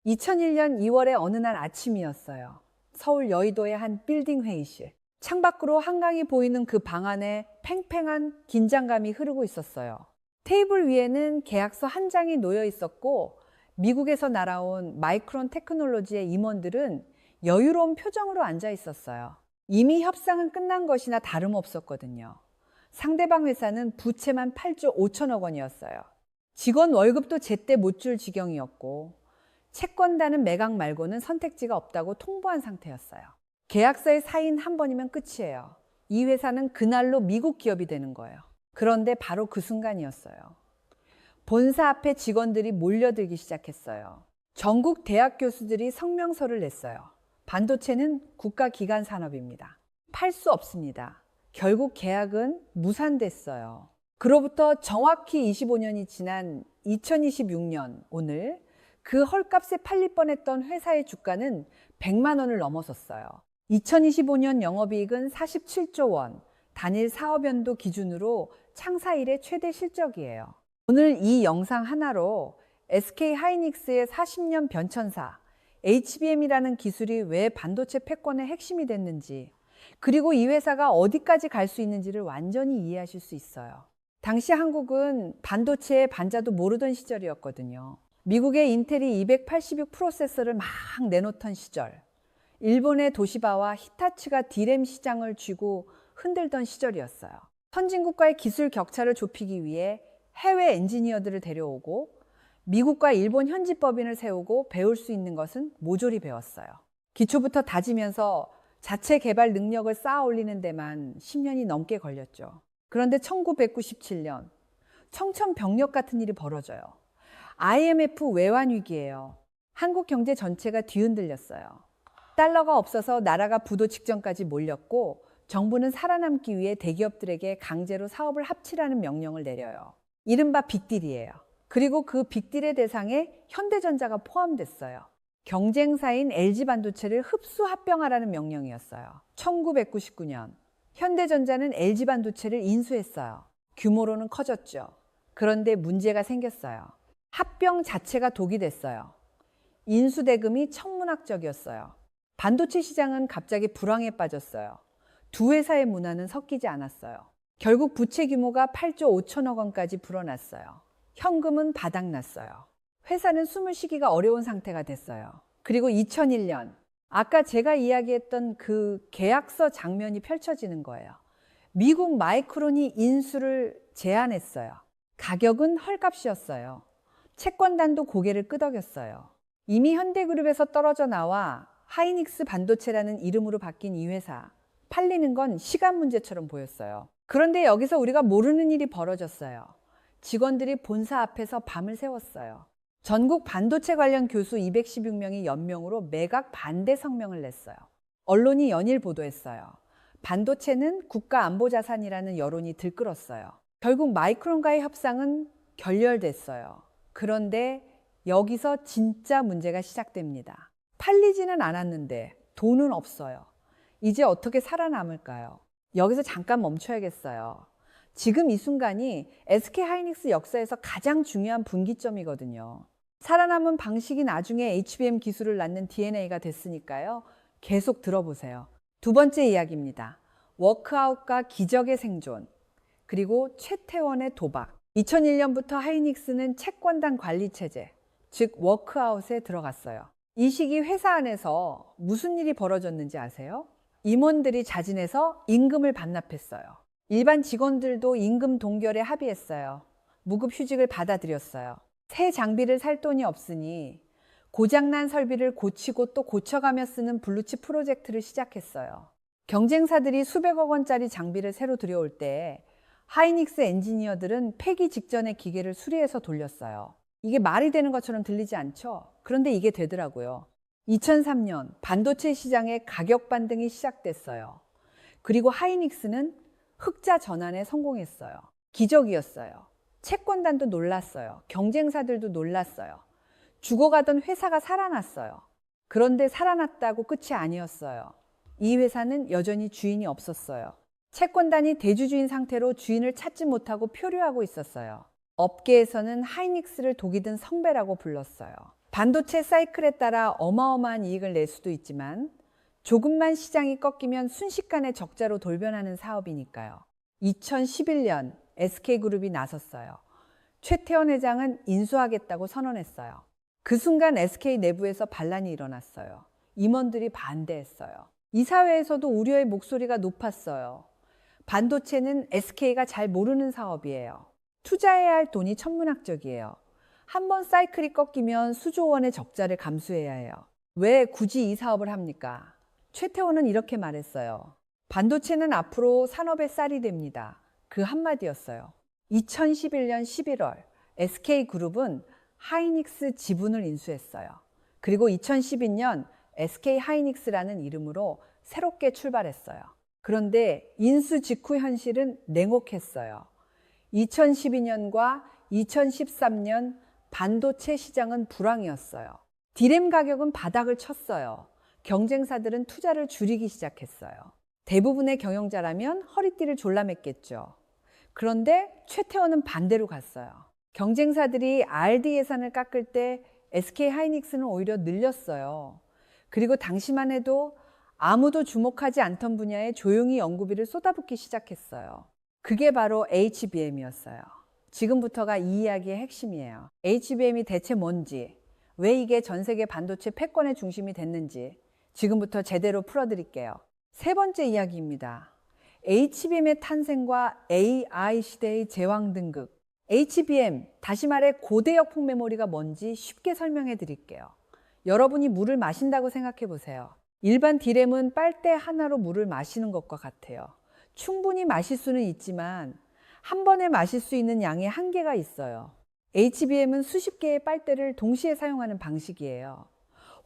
2001년 2월의 어느 날 아침이었어요. 서울 여의도의 한 빌딩 회의실. 창밖으로 한강이 보이는 그 방 안에 팽팽한 긴장감이 흐르고 있었어요. 테이블 위에는 계약서 한 장이 놓여 있었고 미국에서 날아온 마이크론 테크놀로지의 임원들은 여유로운 표정으로 앉아 있었어요. 이미 협상은 끝난 것이나 다름없었거든요. 상대방 회사는 부채만 8조 5천억 원이었어요. 직원 월급도 제때 못 줄 지경이었고 채권단은 매각 말고는 선택지가 없다고 통보한 상태였어요. 계약서에 사인 한 번이면 끝이에요. 이 회사는 그날로 미국 기업이 되는 거예요. 그런데 바로 그 순간이었어요. 본사 앞에 직원들이 몰려들기 시작했어요. 전국 대학 교수들이 성명서를 냈어요. 반도체는 국가기관 산업입니다. 팔 수 없습니다. 결국 계약은 무산됐어요. 그로부터 정확히 25년이 지난 2026년 오늘 그 헐값에 팔릴 뻔했던 회사의 주가는 100만 원을 넘어섰어요. 2025년 영업이익은 47조 원, 단일 사업연도 기준으로 창사 이래 최대 실적이에요. 오늘 이 영상 하나로 SK 하이닉스의 40년 변천사 HBM이라는 기술이 왜 반도체 패권의 핵심이 됐는지, 그리고 이 회사가 어디까지 갈 수 있는지를 완전히 이해하실 수 있어요. 당시 한국은 반도체의 반자도 모르던 시절이었거든요. 미국의 인텔이 286 프로세서를 막 내놓던 시절, 일본의 도시바와 히타치가 D램 시장을 쥐고 흔들던 시절이었어요. 선진국과의 기술 격차를 좁히기 위해 해외 엔지니어들을 데려오고 미국과 일본 현지 법인을 세우고 배울 수 있는 것은 모조리 배웠어요. 기초부터 다지면서 자체 개발 능력을 쌓아 올리는 데만 10년이 넘게 걸렸죠. 그런데 1997년 청천벽력 같은 일이 벌어져요. IMF 외환 위기예요. 한국 경제 전체가 뒤흔들렸어요. 달러가 없어서 나라가 부도 직전까지 몰렸고 정부는 살아남기 위해 대기업들에게 강제로 사업을 합치라는 명령을 내려요. 이른바 빅딜이에요. 그리고 그 빅딜의 대상에 현대전자가 포함됐어요. 경쟁사인 LG반도체를 흡수 합병하라는 명령이었어요. 1999년 현대전자는 LG반도체를 인수했어요. 규모로는 커졌죠. 그런데 문제가 생겼어요. 합병 자체가 독이 됐어요. 인수 대금이 천문학적이었어요. 반도체 시장은 갑자기 불황에 빠졌어요. 두 회사의 문화는 섞이지 않았어요. 결국 부채 규모가 8조 5천억 원까지 불어났어요. 현금은 바닥났어요. 회사는 숨을 쉬기가 어려운 상태가 됐어요. 그리고 2001년, 아까 제가 이야기했던 그 계약서 장면이 펼쳐지는 거예요. 미국 마이크론이 인수를 제안했어요. 가격은 헐값이었어요. 채권단도 고개를 끄덕였어요. 이미 현대그룹에서 떨어져 나와 하이닉스 반도체라는 이름으로 바뀐 이 회사, 팔리는 건 시간 문제처럼 보였어요. 그런데 여기서 우리가 모르는 일이 벌어졌어요. 직원들이 본사 앞에서 밤을 새웠어요. 전국 반도체 관련 교수 216명이 연명으로 매각 반대 성명을 냈어요. 언론이 연일 보도했어요. 반도체는 국가안보자산이라는 여론이 들끓었어요. 결국 마이크론과의 협상은 결렬됐어요. 그런데 여기서 진짜 문제가 시작됩니다. 팔리지는 않았는데 돈은 없어요. 이제 어떻게 살아남을까요? 여기서 잠깐 멈춰야겠어요. 지금 이 순간이 SK 하이닉스 역사에서 가장 중요한 분기점이거든요. 살아남은 방식이 나중에 HBM 기술을 낳는 DNA가 됐으니까요. 계속 들어보세요. 두 번째 이야기입니다. 워크아웃과 기적의 생존, 그리고 최태원의 도박. 2001년부터 하이닉스는 채권단 관리체제, 즉 워크아웃에 들어갔어요. 이 시기 회사 안에서 무슨 일이 벌어졌는지 아세요? 임원들이 자진해서 임금을 반납했어요. 일반 직원들도 임금 동결에 합의했어요. 무급 휴직을 받아들였어요. 새 장비를 살 돈이 없으니 고장난 설비를 고치고 또 고쳐가며 쓰는 블루칩 프로젝트를 시작했어요. 경쟁사들이 수백억 원짜리 장비를 새로 들여올 때 하이닉스 엔지니어들은 폐기 직전의 기계를 수리해서 돌렸어요. 이게 말이 되는 것처럼 들리지 않죠? 그런데 이게 되더라고요. 2003년 반도체 시장의 가격 반등이 시작됐어요. 그리고 하이닉스는 흑자 전환에 성공했어요. 기적이었어요. 채권단도 놀랐어요. 경쟁사들도 놀랐어요. 죽어가던 회사가 살아났어요. 그런데 살아났다고 끝이 아니었어요. 이 회사는 여전히 주인이 없었어요. 채권단이 대주주인 상태로 주인을 찾지 못하고 표류하고 있었어요. 업계에서는 하이닉스를 독이 든 성배라고 불렀어요. 반도체 사이클에 따라 어마어마한 이익을 낼 수도 있지만 조금만 시장이 꺾이면 순식간에 적자로 돌변하는 사업이니까요. 2011년 SK그룹이 나섰어요. 최태원 회장은 인수하겠다고 선언했어요. 그 순간 SK 내부에서 반란이 일어났어요. 임원들이 반대했어요. 이사회에서도 우려의 목소리가 높았어요. 반도체는 SK가 잘 모르는 사업이에요. 투자해야 할 돈이 천문학적이에요. 한번 사이클이 꺾이면 수조 원의 적자를 감수해야 해요. 왜 굳이 이 사업을 합니까? 최태원은 이렇게 말했어요. 반도체는 앞으로 산업의 쌀이 됩니다. 그 한마디였어요. 2011년 11월 SK그룹은 하이닉스 지분을 인수했어요. 그리고 2012년 SK하이닉스라는 이름으로 새롭게 출발했어요. 그런데 인수 직후 현실은 냉혹했어요. 2012년과 2013년 반도체 시장은 불황이었어요. 디램 가격은 바닥을 쳤어요. 경쟁사들은 투자를 줄이기 시작했어요. 대부분의 경영자라면 허리띠를 졸라맸겠죠. 그런데 최태원은 반대로 갔어요. 경쟁사들이 R&D 예산을 깎을 때 SK하이닉스는 오히려 늘렸어요. 그리고 당시만 해도 아무도 주목하지 않던 분야에 조용히 연구비를 쏟아붓기 시작했어요. 그게 바로 HBM이었어요. 지금부터가 이 이야기의 핵심이에요. HBM이 대체 뭔지, 왜 이게 전 세계 반도체 패권의 중심이 됐는지 지금부터 제대로 풀어드릴게요. 세 번째 이야기입니다. HBM의 탄생과 AI 시대의 제왕 등극. HBM, 다시 말해 고대역폭 메모리가 뭔지 쉽게 설명해 드릴게요. 여러분이 물을 마신다고 생각해 보세요. 일반 디램은 빨대 하나로 물을 마시는 것과 같아요. 충분히 마실 수는 있지만 한 번에 마실 수 있는 양의 한계가 있어요. HBM은 수십 개의 빨대를 동시에 사용하는 방식이에요.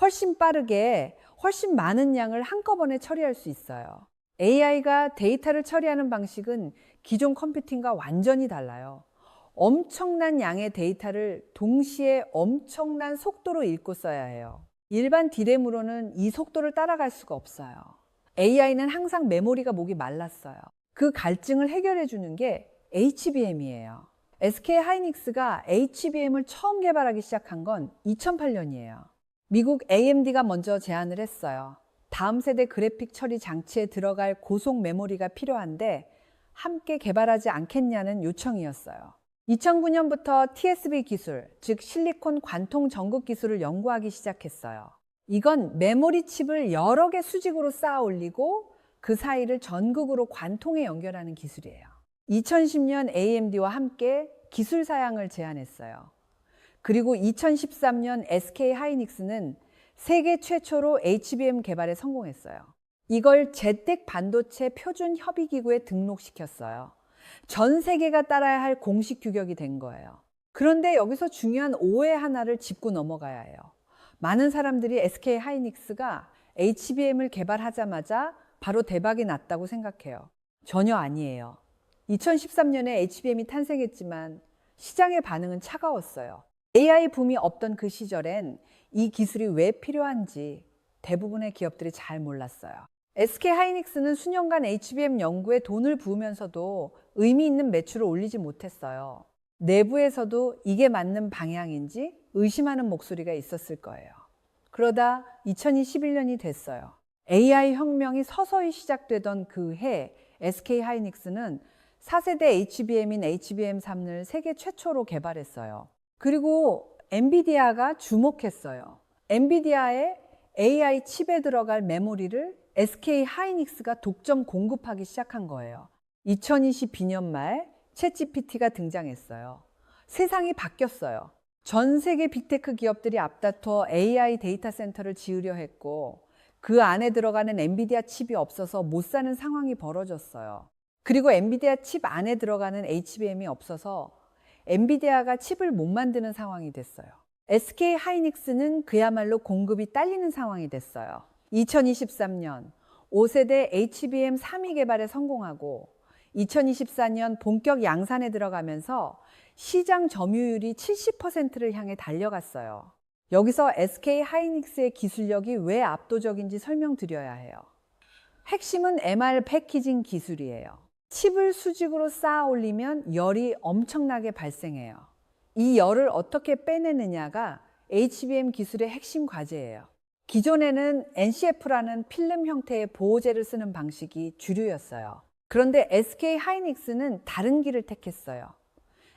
훨씬 빠르게 훨씬 많은 양을 한꺼번에 처리할 수 있어요. AI가 데이터를 처리하는 방식은 기존 컴퓨팅과 완전히 달라요. 엄청난 양의 데이터를 동시에 엄청난 속도로 읽고 써야 해요. 일반 디램으로는 이 속도를 따라갈 수가 없어요. AI는 항상 메모리가 목이 말랐어요. 그 갈증을 해결해 주는 게 HBM이에요. SK하이닉스가 HBM을 처음 개발하기 시작한 건 2008년이에요. 미국 AMD가 먼저 제안을 했어요. 다음 세대 그래픽 처리 장치에 들어갈 고속 메모리가 필요한데 함께 개발하지 않겠냐는 요청이었어요. 2009년부터 TSV 기술, 즉 실리콘 관통 전극 기술을 연구하기 시작했어요. 이건 메모리 칩을 여러 개 수직으로 쌓아 올리고 그 사이를 전극으로 관통해 연결하는 기술이에요. 2010년 AMD와 함께 기술 사양을 제안했어요. 그리고 2013년 SK하이닉스는 세계 최초로 HBM 개발에 성공했어요. 이걸 제텍 반도체 표준 협의기구에 등록시켰어요. 전 세계가 따라야 할 공식 규격이 된 거예요. 그런데 여기서 중요한 오해 하나를 짚고 넘어가야 해요. 많은 사람들이 SK하이닉스가 HBM을 개발하자마자 바로 대박이 났다고 생각해요. 전혀 아니에요. 2013년에 HBM이 탄생했지만 시장의 반응은 차가웠어요. AI 붐이 없던 그 시절엔 이 기술이 왜 필요한지 대부분의 기업들이 잘 몰랐어요. SK하이닉스는 수년간 HBM 연구에 돈을 부으면서도 의미 있는 매출을 올리지 못했어요. 내부에서도 이게 맞는 방향인지 의심하는 목소리가 있었을 거예요. 그러다 2021년이 됐어요. AI 혁명이 서서히 시작되던 그 해 SK하이닉스는 4세대 HBM인 HBM3을 세계 최초로 개발했어요. 그리고 엔비디아가 주목했어요. 엔비디아의 AI 칩에 들어갈 메모리를 SK하이닉스가 독점 공급하기 시작한 거예요. 2022년 말 챗GPT가 등장했어요. 세상이 바뀌었어요. 전 세계 빅테크 기업들이 앞다퉈 AI 데이터 센터를 지으려 했고 그 안에 들어가는 엔비디아 칩이 없어서 못 사는 상황이 벌어졌어요. 그리고 엔비디아 칩 안에 들어가는 HBM이 없어서 엔비디아가 칩을 못 만드는 상황이 됐어요. SK하이닉스는 그야말로 공급이 딸리는 상황이 됐어요. 2023년 5세대 HBM3 개발에 성공하고 2024년 본격 양산에 들어가면서 시장 점유율이 70%를 향해 달려갔어요. 여기서 SK하이닉스의 기술력이 왜 압도적인지 설명드려야 해요. 핵심은 MR 패키징 기술이에요. 칩을 수직으로 쌓아 올리면 열이 엄청나게 발생해요. 이 열을 어떻게 빼내느냐가 HBM 기술의 핵심 과제예요. 기존에는 NCF라는 필름 형태의 보호제를 쓰는 방식이 주류였어요. 그런데 SK 하이닉스는 다른 길을 택했어요.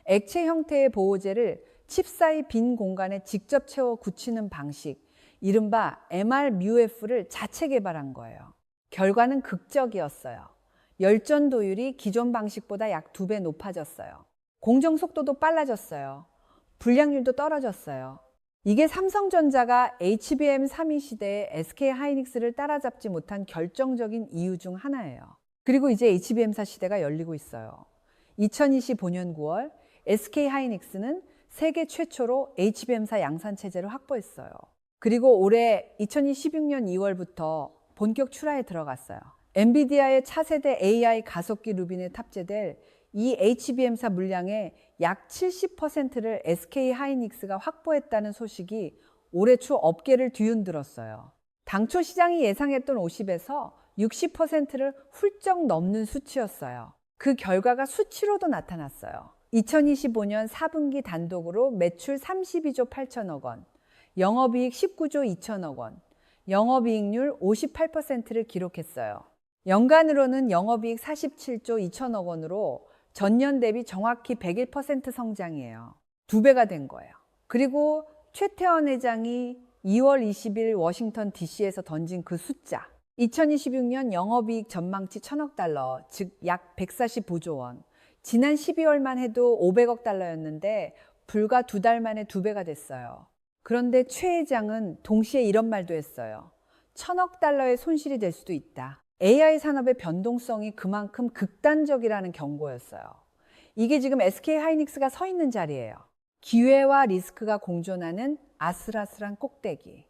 액체 형태의 보호제를 칩 사이 빈 공간에 직접 채워 굳히는 방식, 이른바 MR-MUF를 자체 개발한 거예요. 결과는 극적이었어요. 열전도율이 기존 방식보다 약 2배 높아졌어요. 공정 속도도 빨라졌어요. 불량률도 떨어졌어요. 이게 삼성전자가 HBM32 시대에 SK 하이닉스를 따라잡지 못한 결정적인 이유 중 하나예요. 그리고 이제 HBM4 시대가 열리고 있어요. 2025년 9월 SK 하이닉스는 세계 최초로 HBM4 양산 체제를 확보했어요. 그리고 올해 2026년 2월부터 본격 출하에 들어갔어요. 엔비디아의 차세대 AI 가속기 루빈에 탑재될 이 HBM4 물량의 약 70%를 SK 하이닉스가 확보했다는 소식이 올해 초 업계를 뒤흔들었어요. 당초 시장이 예상했던 50에서 60%를 훌쩍 넘는 수치였어요. 그 결과가 수치로도 나타났어요. 2025년 4분기 단독으로 매출 32조 8천억 원, 영업이익 19조 2천억 원, 영업이익률 58%를 기록했어요. 연간으로는 영업이익 47조 2천억 원으로 전년 대비 정확히 101% 성장이에요. 2배가 된 거예요. 그리고 최태원 회장이 2월 20일 워싱턴 DC에서 던진 그 숫자, 2026년 영업이익 전망치 1,000억 달러, 즉 약 145조 원. 지난 12월만 해도 500억 달러였는데 불과 2달 만에 2배가 됐어요. 그런데 최 회장은 동시에 이런 말도 했어요. 1,000억 달러의 손실이 될 수도 있다. AI 산업의 변동성이 그만큼 극단적이라는 경고였어요. 이게 지금 SK 하이닉스가 서 있는 자리예요. 기회와 리스크가 공존하는 아슬아슬한 꼭대기.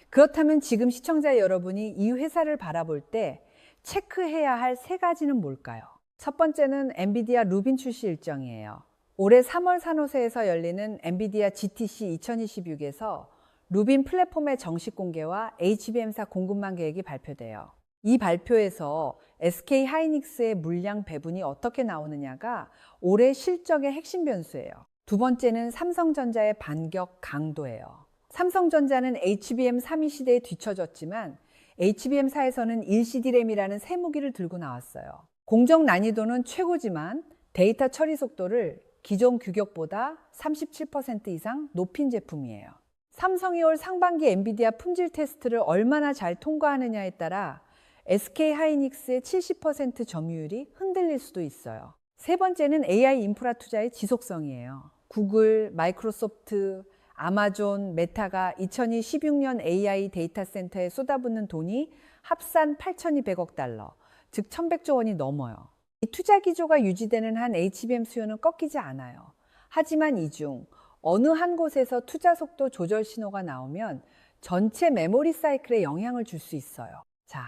그렇다면 지금 시청자 여러분이 이 회사를 바라볼 때 체크해야 할 3가지는 뭘까요? 첫 번째는 엔비디아 루빈 출시 일정이에요. 올해 3월 산호세에서 열리는 엔비디아 GTC 2026에서 루빈 플랫폼의 정식 공개와 HBM4 공급망 계획이 발표돼요. 이 발표에서 SK 하이닉스의 물량 배분이 어떻게 나오느냐가 올해 실적의 핵심 변수예요. 두 번째는 삼성전자의 반격 강도예요. 삼성전자는 HBM32 시대에 뒤처졌지만 HBM4에서는 일시디램이라는 새 무기를 들고 나왔어요. 공정 난이도는 최고지만 데이터 처리 속도를 기존 규격보다 37% 이상 높인 제품이에요. 삼성이 올 상반기 엔비디아 품질 테스트를 얼마나 잘 통과하느냐에 따라 SK 하이닉스의 70% 점유율이 흔들릴 수도 있어요. 세 번째는 AI 인프라 투자의 지속성이에요. 구글, 마이크로소프트, 아마존, 메타가 2016년 AI 데이터 센터에 쏟아붓는 돈이 합산 8,200억 달러, 즉 1,100조 원이 넘어요. 이 투자 기조가 유지되는 한 HBM 수요는 꺾이지 않아요. 하지만 이 중 어느 한 곳에서 투자 속도 조절 신호가 나오면 전체 메모리 사이클에 영향을 줄 수 있어요. 자,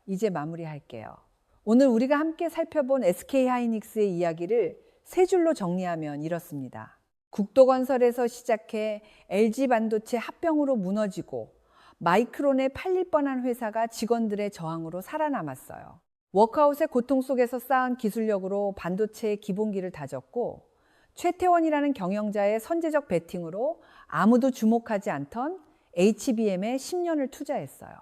이제 마무리할게요. 오늘 우리가 함께 살펴본 SK 하이닉스의 이야기를 3줄로 정리하면 이렇습니다. 국도건설에서 시작해 LG 반도체 합병으로 무너지고 마이크론에 팔릴 뻔한 회사가 직원들의 저항으로 살아남았어요. 워크아웃의 고통 속에서 쌓은 기술력으로 반도체의 기본기를 다졌고 최태원이라는 경영자의 선제적 배팅으로 아무도 주목하지 않던 HBM에 10년을 투자했어요.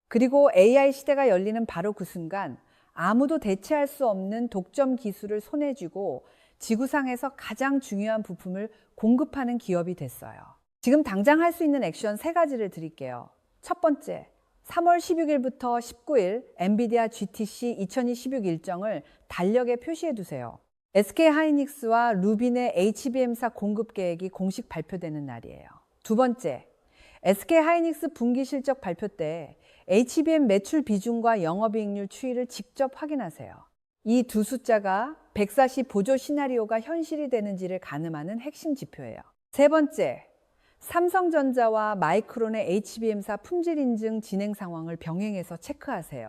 그리고 AI 시대가 열리는 바로 그 순간 아무도 대체할 수 없는 독점 기술을 손에 쥐고 지구상에서 가장 중요한 부품을 공급하는 기업이 됐어요. 지금 당장 할 수 있는 액션 3가지를 드릴게요. 첫 번째, 3월 16일부터 19일 엔비디아 GTC 2026 일정을 달력에 표시해 두세요. SK 하이닉스와 루빈의 HBM4 공급 계획이 공식 발표되는 날이에요. 두 번째, SK 하이닉스 분기 실적 발표 때 HBM 매출 비중과 영업이익률 추이를 직접 확인하세요. 이 두 숫자가 145조 시나리오가 현실이 되는지를 가늠하는 핵심 지표예요. 세 번째, 삼성전자와 마이크론의 HBM4 품질 인증 진행 상황을 병행해서 체크하세요.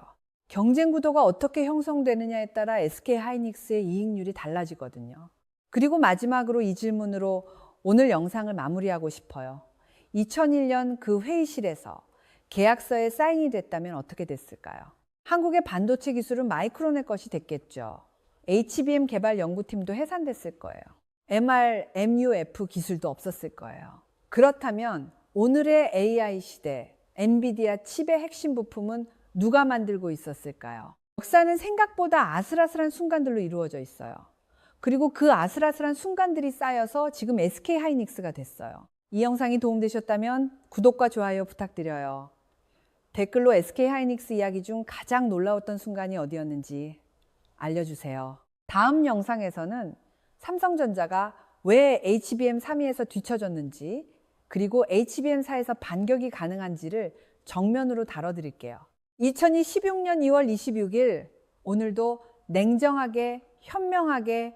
경쟁 구도가 어떻게 형성되느냐에 따라 SK 하이닉스의 이익률이 달라지거든요. 그리고 마지막으로 이 질문으로 오늘 영상을 마무리하고 싶어요. 2001년 그 회의실에서 계약서에 사인이 됐다면 어떻게 됐을까요? 한국의 반도체 기술은 마이크론의 것이 됐겠죠. HBM 개발 연구팀도 해산됐을 거예요. MR, MUF 기술도 없었을 거예요. 그렇다면 오늘의 AI 시대, 엔비디아 칩의 핵심 부품은 누가 만들고 있었을까요? 역사는 생각보다 아슬아슬한 순간들로 이루어져 있어요. 그리고 그 아슬아슬한 순간들이 쌓여서 지금 SK 하이닉스가 됐어요. 이 영상이 도움되셨다면 구독과 좋아요 부탁드려요. 댓글로 SK 하이닉스 이야기 중 가장 놀라웠던 순간이 어디였는지 알려주세요. 다음 영상에서는 삼성전자가 왜 HBM 3위에서 뒤처졌는지, 그리고 HBM사에서 반격이 가능한지를 정면으로 다뤄드릴게요. 2016년 2월 26일, 오늘도 냉정하게, 현명하게